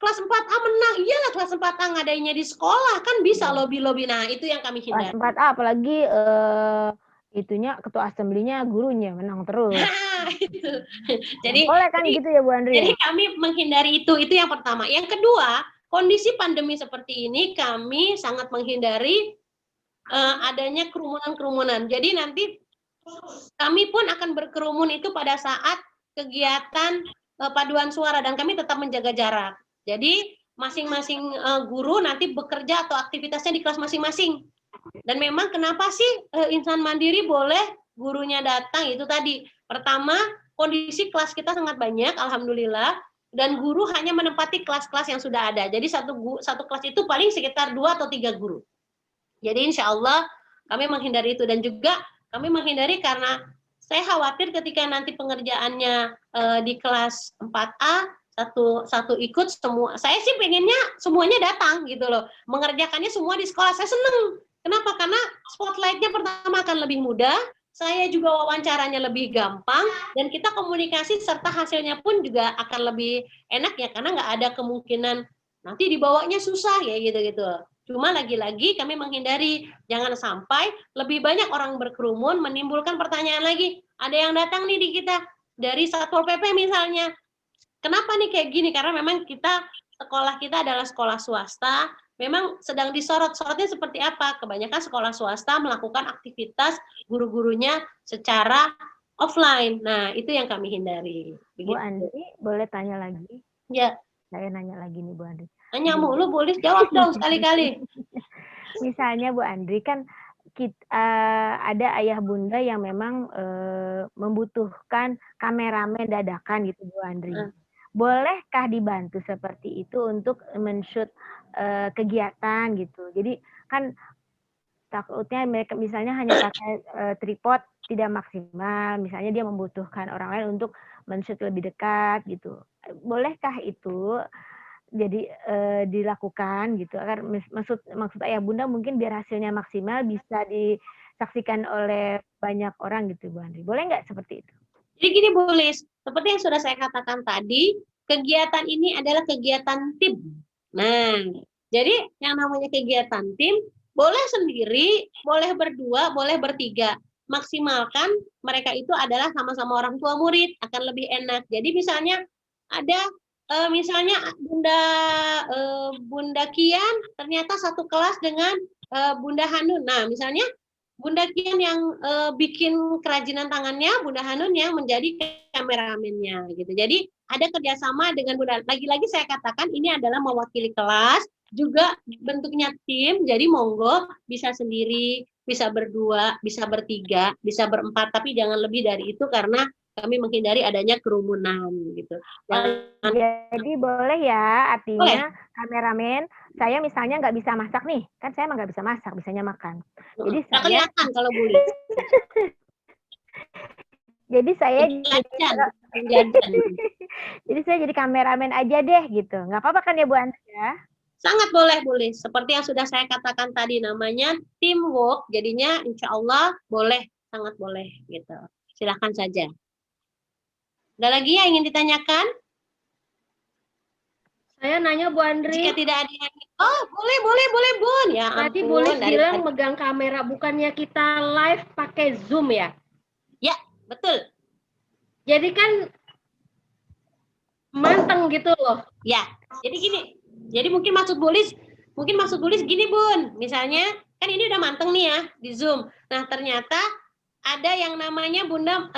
kelas 4A menang? Iyalah kelas 4A ngadainnya di sekolah, kan bisa lobby-lobby. Nah, itu yang kami hindari. Kelas 4A apalagi itunya ketua assemble-nya gurunya menang terus. Nah, itu. Jadi boleh kan gitu ya Bu Andri? Jadi kami menghindari itu yang pertama. Yang kedua, kondisi pandemi seperti ini kami sangat menghindari adanya kerumunan-kerumunan. Jadi nanti kami pun akan berkerumun itu pada saat kegiatan paduan suara dan kami tetap menjaga jarak. Jadi masing-masing guru nanti bekerja atau aktivitasnya di kelas masing-masing. Dan memang kenapa sih insan mandiri boleh gurunya datang itu tadi. Pertama, kondisi kelas kita sangat banyak, alhamdulillah, dan guru hanya menempati kelas-kelas yang sudah ada. Jadi satu kelas itu paling sekitar 2 atau 3 guru. Jadi insya Allah kami menghindari itu, dan juga kami menghindari karena saya khawatir ketika nanti pengerjaannya di kelas 4A satu ikut semua. Saya sih pengennya semuanya datang gitu loh, mengerjakannya semua di sekolah. Saya seneng Kenapa? Karena spotlight-nya pertama akan lebih mudah, saya juga wawancaranya lebih gampang, dan kita komunikasi serta hasilnya pun juga akan lebih enak ya, karena nggak ada kemungkinan nanti dibawanya susah ya gitu-gitu. Cuma lagi-lagi kami menghindari, jangan sampai lebih banyak orang berkerumun menimbulkan pertanyaan lagi. Ada yang datang nih di kita, dari Satpol PP misalnya, kenapa nih kayak gini? Karena memang sekolah kita adalah sekolah swasta, memang sedang disorot-sorotnya seperti apa? Kebanyakan sekolah swasta melakukan aktivitas guru-gurunya secara offline. Nah, itu yang kami hindari. Bu Andri, boleh tanya lagi? Ya. Saya nanya lagi nih Bu Andri. Nanya mulu, boleh jawab dong sekali-kali. Misalnya Bu Andri kan ada ayah bunda yang memang membutuhkan kameramen dadakan gitu Bu Andri. Bolehkah dibantu seperti itu untuk men-shoot kegiatan gitu? Jadi kan takutnya mereka misalnya hanya pakai tripod tidak maksimal, misalnya dia membutuhkan orang lain untuk men-shoot lebih dekat gitu. Bolehkah itu jadi dilakukan gitu? Agar maksud ayah bunda mungkin biar hasilnya maksimal bisa disaksikan oleh banyak orang gitu Bu Andri. Boleh nggak seperti itu? Jadi gini Bu Lis, seperti yang sudah saya katakan tadi, kegiatan ini adalah kegiatan tim. Nah, jadi yang namanya kegiatan tim, boleh sendiri, boleh berdua, boleh bertiga. Maksimalkan mereka itu adalah sama-sama orang tua murid, akan lebih enak. Jadi misalnya ada misalnya Bunda Kian ternyata satu kelas dengan Bunda Hanun. Nah, misalnya Bunda Kian yang bikin kerajinan tangannya, Bunda Hanun yang menjadi kameramennya gitu. Jadi ada kerjasama dengan Bunda. Lagi-lagi saya katakan ini adalah mewakili kelas, juga bentuknya tim. Jadi monggo bisa sendiri, bisa berdua, bisa bertiga, bisa berempat, tapi jangan lebih dari itu karena kami menghindari adanya kerumunan gitu. Jadi boleh ya, artinya boleh. Kameramen, saya misalnya nggak bisa masak nih, kan saya emang nggak bisa masak, bisanya makan. Jadi Nggak saya, kelihatan kalau boleh. jadi saya Jajan. jadi saya jadi kameramen aja deh gitu. Nggak apa-apa kan ya Bu Andri ya? Sangat boleh. Seperti yang sudah saya katakan tadi, namanya teamwork, jadinya insya Allah boleh, sangat boleh gitu. Silahkan saja. Ada lagi yang ingin ditanyakan? Saya nanya Bu Andri. Jika tidak ada yang... Oh, boleh Bun. Ya Tadi ampun, boleh bilang megang kamera, bukannya kita live pakai Zoom ya? Ya, betul. Jadi kan manteng gitu loh. Ya, jadi gini. Jadi mungkin maksud Bulis gini Bun. Misalnya, kan ini udah manteng nih ya di Zoom. Nah, ternyata ada yang namanya Bunda...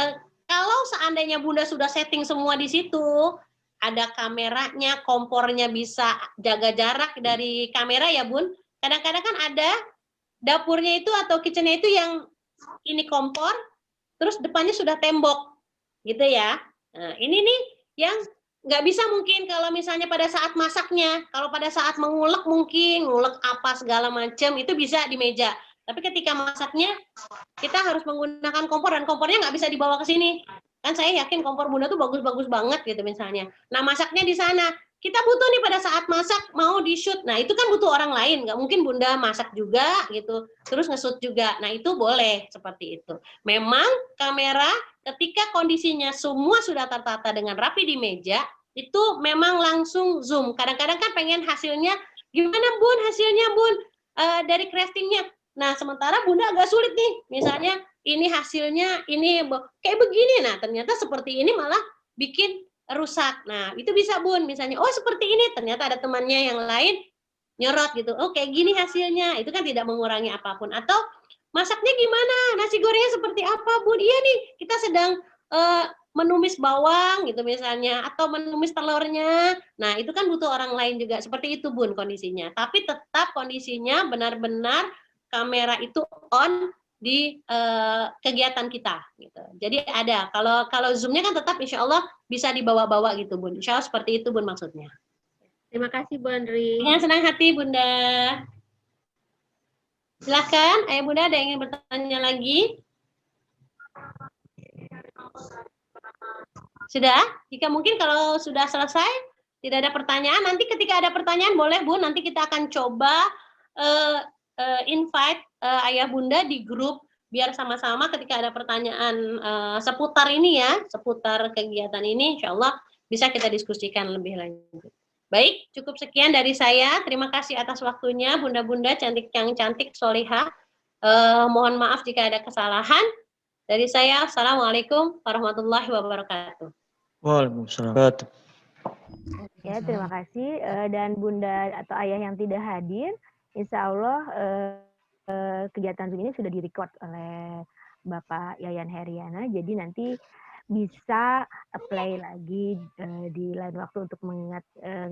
kalau seandainya Bunda sudah setting semua di situ, ada kameranya, kompornya bisa jaga jarak dari kamera ya Bun. Kadang-kadang kan ada dapurnya itu atau kitchennya itu yang ini kompor, terus depannya sudah tembok, gitu ya. Nah, ini nih yang nggak bisa mungkin kalau misalnya pada saat masaknya, kalau pada saat mengulek mungkin, ngulek apa segala macam, itu bisa di meja. Tapi ketika masaknya, kita harus menggunakan kompor, dan kompornya nggak bisa dibawa ke sini. Kan saya yakin kompor Bunda tuh bagus-bagus banget gitu misalnya. Nah, masaknya di sana. Kita butuh nih pada saat masak, mau di-shoot. Nah, itu kan butuh orang lain. Nggak mungkin Bunda masak juga gitu, terus nge-shoot juga. Nah, itu boleh seperti itu. Memang kamera ketika kondisinya semua sudah tertata dengan rapi di meja, itu memang langsung zoom. Kadang-kadang kan pengen hasilnya, gimana Bun hasilnya Bun? Dari craftingnya. Nah, sementara Bunda agak sulit nih, misalnya ini hasilnya ini kayak begini, nah ternyata seperti ini malah bikin rusak. Nah, itu bisa Bun, misalnya, oh seperti ini, ternyata ada temannya yang lain nyorot gitu, oh kayak gini hasilnya, itu kan tidak mengurangi apapun. Atau masaknya gimana, nasi gorengnya seperti apa Bun? Iya nih, kita sedang menumis bawang gitu misalnya, atau menumis telurnya. Nah, itu kan butuh orang lain juga, seperti itu Bun kondisinya. Tapi tetap kondisinya benar-benar kamera itu on di kegiatan kita gitu. Jadi ada kalau zoomnya kan tetap insya Allah bisa dibawa-bawa gitu Bun. Insya Allah seperti itu Bun maksudnya. Terima kasih Bu Andri. Dengan senang hati Bunda. Silakan, Ayah Bunda ada yang ingin bertanya lagi? Sudah? Jika mungkin kalau sudah selesai tidak ada pertanyaan, nanti ketika ada pertanyaan boleh Bun, nanti kita akan coba invite ayah bunda di grup biar sama-sama ketika ada pertanyaan seputar ini ya, seputar kegiatan ini, insya Allah bisa kita diskusikan lebih lanjut. Baik, cukup sekian dari saya. Terima kasih atas waktunya, bunda-bunda cantik yang cantik, solihah. Mohon maaf jika ada kesalahan. Dari saya, assalamualaikum warahmatullahi wabarakatuh. Waalaikumsalam. Ya, terima kasih. Dan bunda atau ayah yang tidak hadir, insya Allah kegiatan Zoom ini sudah direcord oleh Bapak Yayan Heriana. Jadi nanti bisa apply lagi di lain waktu untuk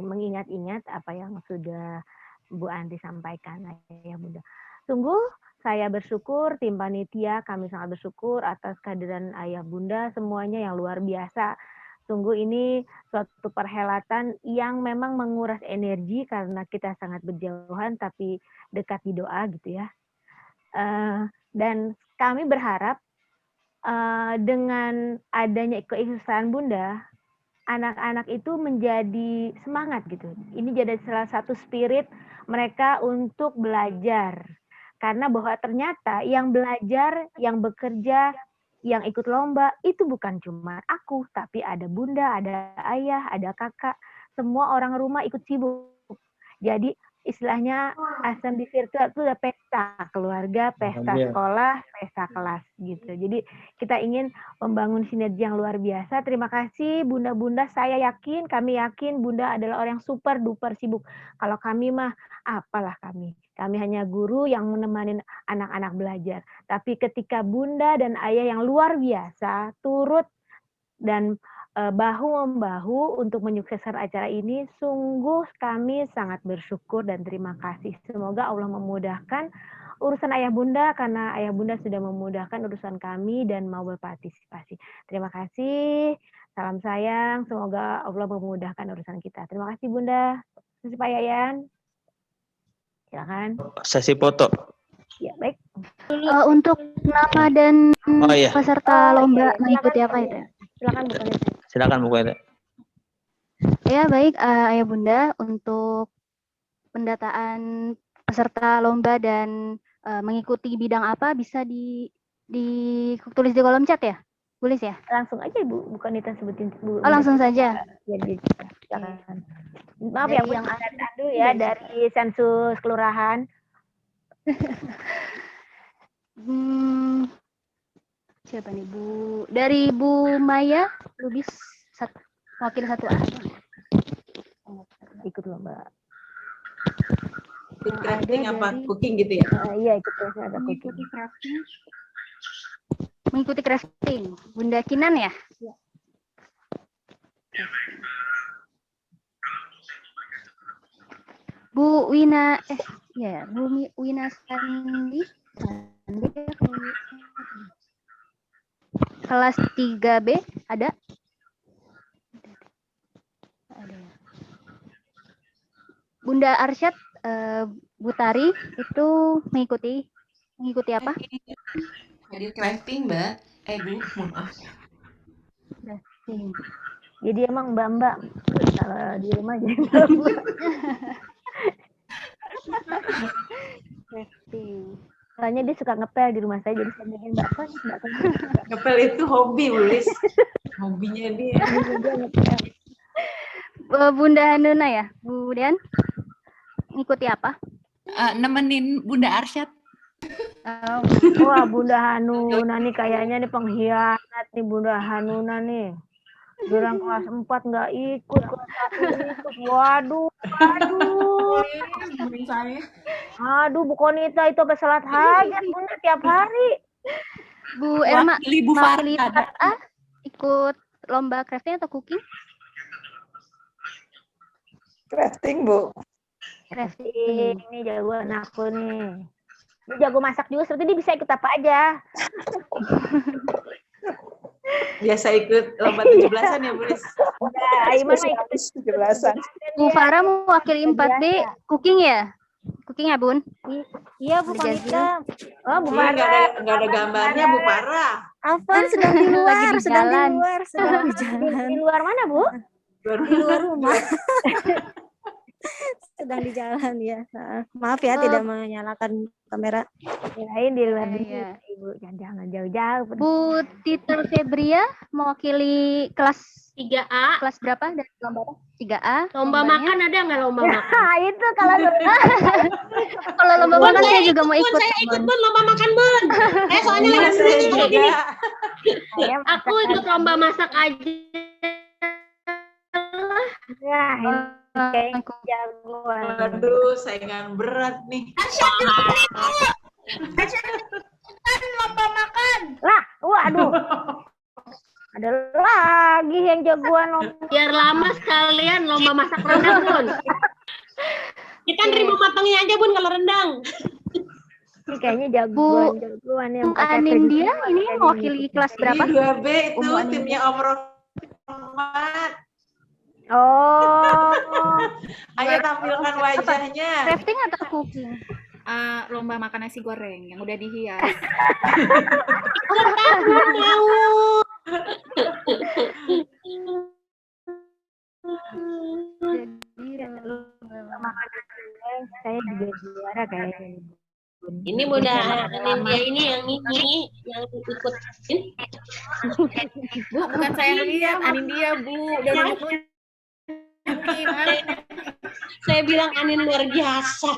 mengingat-ingat apa yang sudah Bu Andri sampaikan, ayah bunda. Sungguh saya bersyukur, tim panitia kami sangat bersyukur atas kehadiran ayah bunda semuanya yang luar biasa. Sungguh ini suatu perhelatan yang memang menguras energi karena kita sangat berjauhan tapi dekat di doa gitu ya. Dan kami berharap dengan adanya keikhlasan bunda, anak-anak itu menjadi semangat gitu. Ini jadi salah satu spirit mereka untuk belajar. Karena bahwa ternyata yang belajar, yang bekerja, yang ikut lomba, itu bukan cuma aku, tapi ada bunda, ada ayah, ada kakak, semua orang rumah ikut sibuk. Jadi istilahnya asam di virtual itu udah pesta keluarga, pesta sekolah, pesta kelas gitu. Jadi kita ingin membangun sinergi yang luar biasa. Terima kasih bunda-bunda, saya yakin, kami yakin bunda adalah orang yang super duper sibuk. Kalau kami mah apalah kami hanya guru yang menemani anak-anak belajar. Tapi ketika bunda dan ayah yang luar biasa turut dan bahu-membahu untuk menyukseskan acara ini, sungguh kami sangat bersyukur dan terima kasih. Semoga Allah memudahkan urusan ayah bunda, karena ayah bunda sudah memudahkan urusan kami dan mau berpartisipasi. Terima kasih, salam sayang, semoga Allah memudahkan urusan kita. Terima kasih bunda. Terima kasih Pak Yayan. Silakan. Sesi foto. Ya, baik. Untuk nama dan peserta lomba mengikuti apa itu? Silakan Bu Kanita. Silakan Bu Kanita. Ya, baik Ayah Bunda, untuk pendataan peserta lomba dan mengikuti bidang apa bisa ditulis di kolom chat ya? Boleh ya? Langsung aja Bu Kanita sebutin Bu. Oh, langsung saja. Jadi silakan. Maaf ya Bu, yang Andu ya dari Sensus Kelurahan. Siapa nih Bu? Dari Bu Maya, Lubis wakil 1A. Ikut lomba. Ikut crafting apa? Cooking gitu ya? Iya, ikut ada cooking. Mengikuti crafting. Bunda Kinan ya? Iya. Bu Wina, Bu Wina Sandi. Kelas 3B ada? Bunda Arsyad, Bu Tari itu mengikuti apa? Hadir crafting, Mbak. Bu, maaf. Crafting. Jadi emang Mbak kalau di rumah jadi Mbak. Crafting. Soalnya dia suka ngepel di rumah saya, jadi saya bikin bakwan. Ngepel itu hobi, Ulis. Hobinya dia. Bunda Nuna ya, Bu Dian? Ngikuti apa? Nemenin Bunda Arsyad. Wah, Bunda Hanuna nih kayaknya nih pengkhianat nih Bunda Hanuna nih. Orang kelas 4 nggak ikut, kelas 1 ikut. Waduh. Aduh, Bu Konita itu sampai salat hajat Bunda tiap hari. Bu Elma, Bu Farah ikut lomba crafting atau cooking? Crafting, Bu. Crafting, ini jagoan aku nih. Dia jago masak juga, seperti dia bisa ikut apa aja. Biasa ikut lomba 17-an ya, Bulis? Nah, gimana ikut 17-an. Bu Farah mewakili 4B cooking ya? Cooking ya, Bun? Iya, Bu Konita. Oh, Bu Iya, Farah. nggak ada gambarnya, Bu Farah. Alvan sedang di luar, Lagi di sedang jalan. di luar, sedang di jalan. Di luar mana, Bu? Di luar rumah. sedang di jalan ya. Maaf ya tidak menyalakan kamera. Kirain di luar dulu, Iya. Ibu. Jangan jauh-jauh. Bu Tita Febria mewakili kelas 3A. kelas berapa dari lomba apa? 3A. Lomba lombanya. makan ada nggak lomba makan? Nah, itu kalau Kalau lomba Bun, makan saya saya juga ikut, mau Bun, ikut. saya ikut, Bun. Bun, lomba makan, Bun. Soalnya Iya, lewat saya sini kalau juga. gini. saya Aku ikut lomba masak aja. Nah, ini kayaknya jagoan. Waduh, saingan berat nih. Lah, waduh. Ada lagi yang jagoan lomba. Biar lama sekalian lomba masak rendang, Bun. Kita nerima matangnya aja, Bun, kalau rendang. Ini kayaknya jagoan yang Bu Anindya ini mewakili kelas berapa? Ini 2B itu Umum ini. timnya Om Rohmat. Oh, Ayo tampilkan wajahnya. Crafting atau cooking? Lomba makan nasi goreng yang udah dihias. saya juga juara kayaknya. Ini Bunda Anindya ini yang ikut. Bu, bukan saya yang lihat, Anindya, Bu. Udah nunjuk-nunjuk. Saya bilang Anin luar biasa.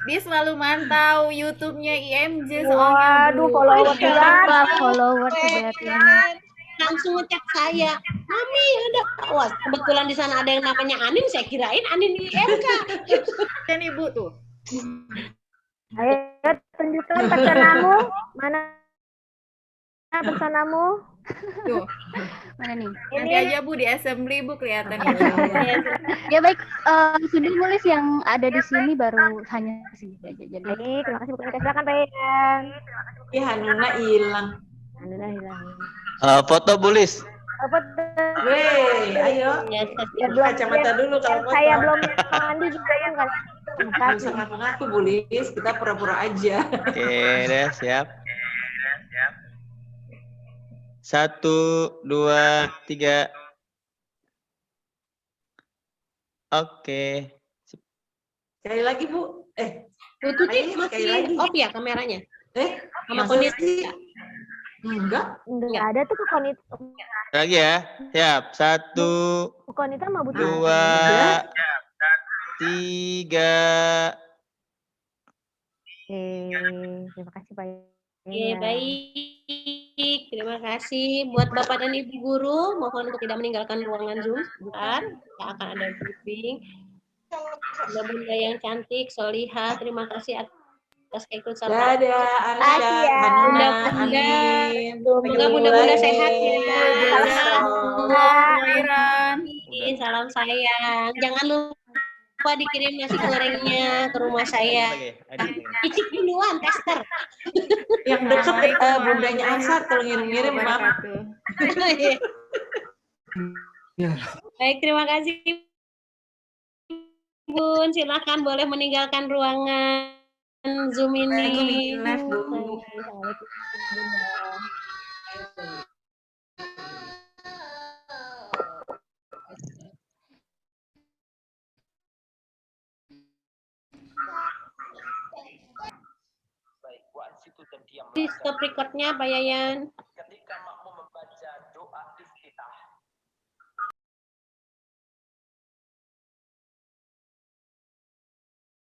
Dia selalu mantau YouTube-nya IMJ soalnya, Waduh, Bu. follower Berapa follower berarti? Langsung ngecek saya, Mami udah. Wah, kebetulan di sana ada yang namanya Anin, saya kirain Anin IMK. Dan Ibu tuh. Ayo tunjukkan pesanan mana pesananmu? Tuh. Mana nih? Nanti aja Bu di assembly Bu kelihatan ya. Ya baik, sudah nulis yang ada di sini baru hanya sini aja. Jadi Baik, terima kasih Bu Kanita. Silakan Pak Yan. Ih, Hanuna hilang. Alhamdulillah hilang. Foto bulis. Apa Weh, ayo. Ya, ya, belum Kacamata dulu kalau foto. saya belum mandi juga kan kan. Nggak usah ngaku-ngaku, Bulis. Kita pura-pura aja. Oke, deh, siap. 1, 2, 3. Oke. Sekali lagi, Bu. Tuh, Ayo, sekali lagi. masih off ya kameranya? Sama Masa kondisi. sih? Enggak. Enggak ada tuh Konita. Lagi ya. Siap. 1, Konita mah butuh. 2, 3. Terima kasih Pak. Oke, baik. Terima kasih buat Bapak dan Ibu guru. Mohon untuk tidak meninggalkan ruangan Zoom sebentar. Kita akan ada briefing. Bunda yang cantik, Solihah. Terima kasih atas keikutsertaan. Dadah, Arsyad, Asia. Hanuna, Bunda. Amin. Semoga bunda-bunda sehat ya. Iran. Salam sayang. Jangan lupa dikirim nasi gorengnya ke rumah saya. Icip duluan, tester. Yang deket bundanya Ansar kalau ngirim-ngirim, Mam. Baik, terima kasih. Bun, silakan boleh meninggalkan ruangan Zoom ini. Waalaikumsalam, Bu. Di stop recordnya Pak Yayan.